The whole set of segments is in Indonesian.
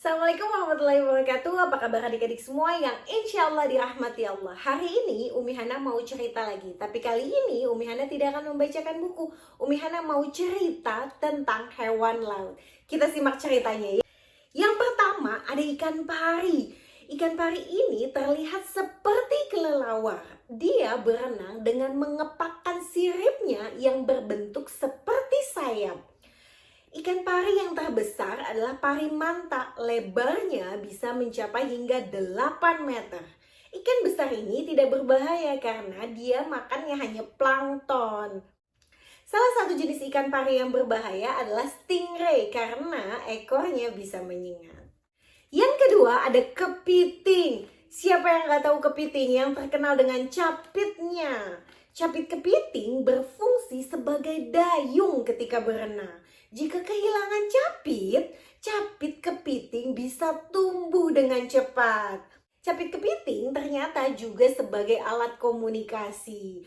Assalamualaikum warahmatullahi wabarakatuh. Apa kabar adik-adik semua yang insya Allah dirahmati Allah? Hari ini Umi Hana mau cerita lagi. Tapi kali ini Umi Hana tidak akan membacakan buku. Umi Hana mau cerita tentang hewan laut. Kita simak ceritanya ya. Yang pertama ada ikan pari. Ikan pari ini terlihat seperti kelelawar. Dia berenang dengan mengepakkan siripnya yang berbentuk seperti sayap. Ikan pari yang terbesar adalah pari manta, lebarnya bisa mencapai hingga 8 meter. Ikan besar ini tidak berbahaya karena dia makannya hanya plankton. Salah satu jenis ikan pari yang berbahaya adalah stingray karena ekornya bisa menyengat. Yang kedua ada kepiting. Siapa yang nggak tahu kepiting yang terkenal dengan capitnya? Capit kepiting berfungsi sebagai dayung ketika berenang. Jika kehilangan capit kepiting bisa tumbuh dengan cepat. Capit kepiting ternyata juga sebagai alat komunikasi.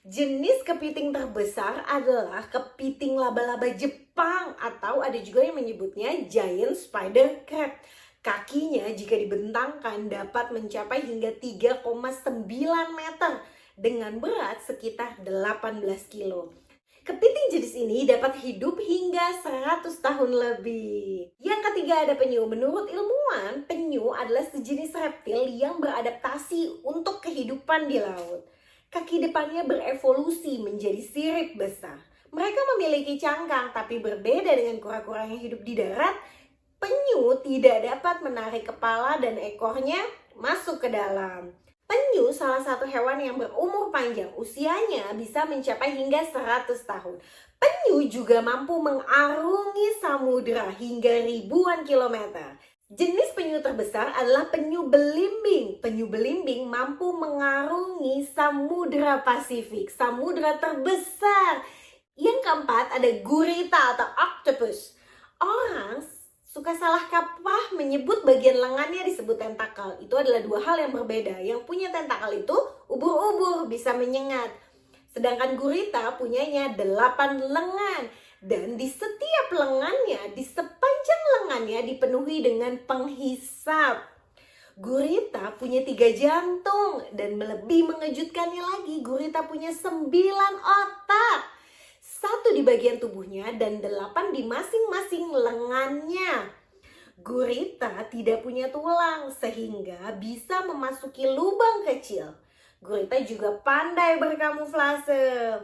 Jenis kepiting terbesar adalah kepiting laba-laba Jepang atau ada juga yang menyebutnya giant spider crab. Kakinya jika dibentangkan dapat mencapai hingga 3,9 meter dengan berat sekitar 18 kilo. Kepiting jenis ini dapat hidup hingga 100 tahun lebih. Yang ketiga ada penyu. Menurut ilmuwan, penyu adalah sejenis reptil yang beradaptasi untuk kehidupan di laut. Kaki depannya berevolusi menjadi sirip besar. Mereka memiliki cangkang, tapi berbeda dengan kura-kura yang hidup di darat, penyu tidak dapat menarik kepala dan ekornya masuk ke dalam. Penyu salah satu hewan yang berumur panjang, usianya bisa mencapai hingga 100 tahun. Penyu juga mampu mengarungi samudera hingga ribuan kilometer. Jenis penyu terbesar adalah penyu belimbing. Penyu belimbing mampu mengarungi samudera Pasifik, samudera terbesar. Yang keempat ada gurita atau octopus. Orang suka salah kaprah menyebut bagian lengannya disebut tentakel. Itu adalah dua hal yang berbeda. Yang punya tentakel itu ubur-ubur, bisa menyengat. Sedangkan gurita punyanya 8 lengan. Dan di setiap lengannya, di sepanjang lengannya dipenuhi dengan penghisap. Gurita punya 3 jantung. Dan lebih mengejutkannya lagi, gurita punya 9 otak. 1 di bagian tubuhnya dan 8 di masing-masing lengannya. Gurita tidak punya tulang sehingga bisa memasuki lubang kecil. Gurita juga pandai berkamuflase.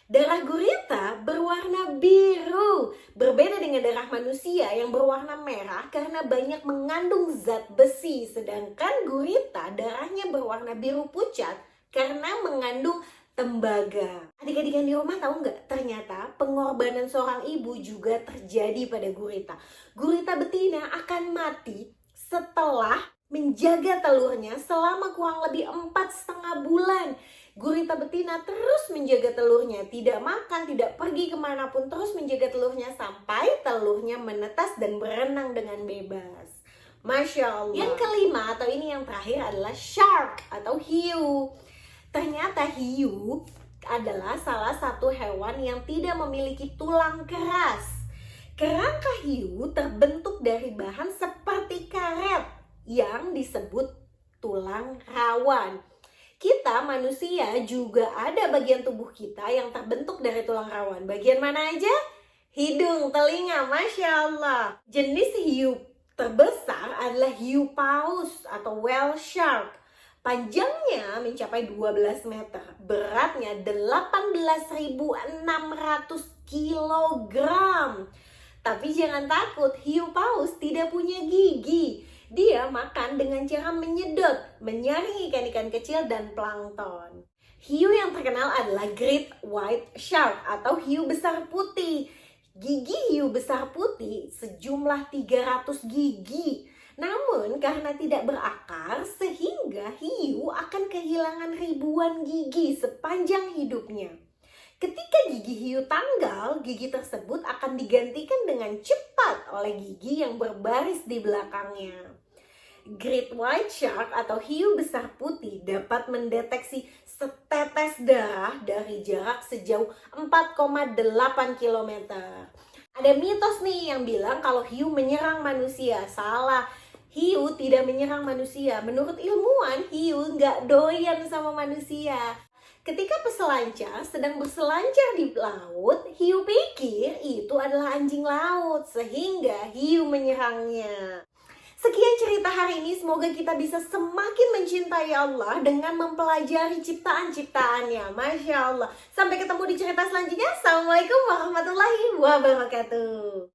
Darah gurita berwarna biru, berbeda dengan darah manusia yang berwarna merah karena banyak mengandung zat besi. Sedangkan gurita darahnya berwarna biru pucat karena mengandung tembaga. Adik-adik yang di rumah tahu nggak? Ternyata pengorbanan seorang ibu juga terjadi pada gurita. Gurita betina akan mati setelah menjaga telurnya selama kurang lebih 4,5 bulan. Gurita betina terus menjaga telurnya, tidak makan, tidak pergi kemanapun, terus menjaga telurnya sampai telurnya menetas dan berenang dengan bebas. Masya Allah. Yang kelima atau ini yang terakhir adalah shark atau hiu. Ternyata hiu adalah salah satu hewan yang tidak memiliki tulang keras. Kerangka hiu terbentuk dari bahan seperti karet yang disebut tulang rawan. Kita manusia juga ada bagian tubuh kita yang terbentuk dari tulang rawan. Bagian mana aja? Hidung, telinga, Masya Allah. Jenis hiu terbesar adalah hiu paus atau whale shark. Panjangnya mencapai 12 meter, beratnya 18.600 kilogram. Tapi jangan takut, hiu paus tidak punya gigi. Dia makan dengan cara menyedot, menyaring ikan-ikan kecil dan plankton. Hiu yang terkenal adalah great white shark atau hiu besar putih. Gigi hiu besar putih sejumlah 300 gigi. Namun karena tidak berakar sehingga hiu akan kehilangan ribuan gigi sepanjang hidupnya. Ketika gigi hiu tanggal, gigi tersebut akan digantikan dengan cepat oleh gigi yang berbaris di belakangnya. Great white shark atau hiu besar putih dapat mendeteksi setetes darah dari jarak sejauh 4,8 km. Ada mitos nih yang bilang kalau hiu menyerang manusia. Salah. Hiu tidak menyerang manusia. Menurut ilmuwan, hiu nggak doyan sama manusia. Ketika peselancar sedang berselancar di laut, hiu pikir itu adalah anjing laut, sehingga hiu menyerangnya. Sekian cerita hari ini, semoga kita bisa semakin mencintai Allah dengan mempelajari ciptaan-ciptaannya. Masya Allah. Sampai ketemu di cerita selanjutnya. Assalamualaikum warahmatullahi wabarakatuh.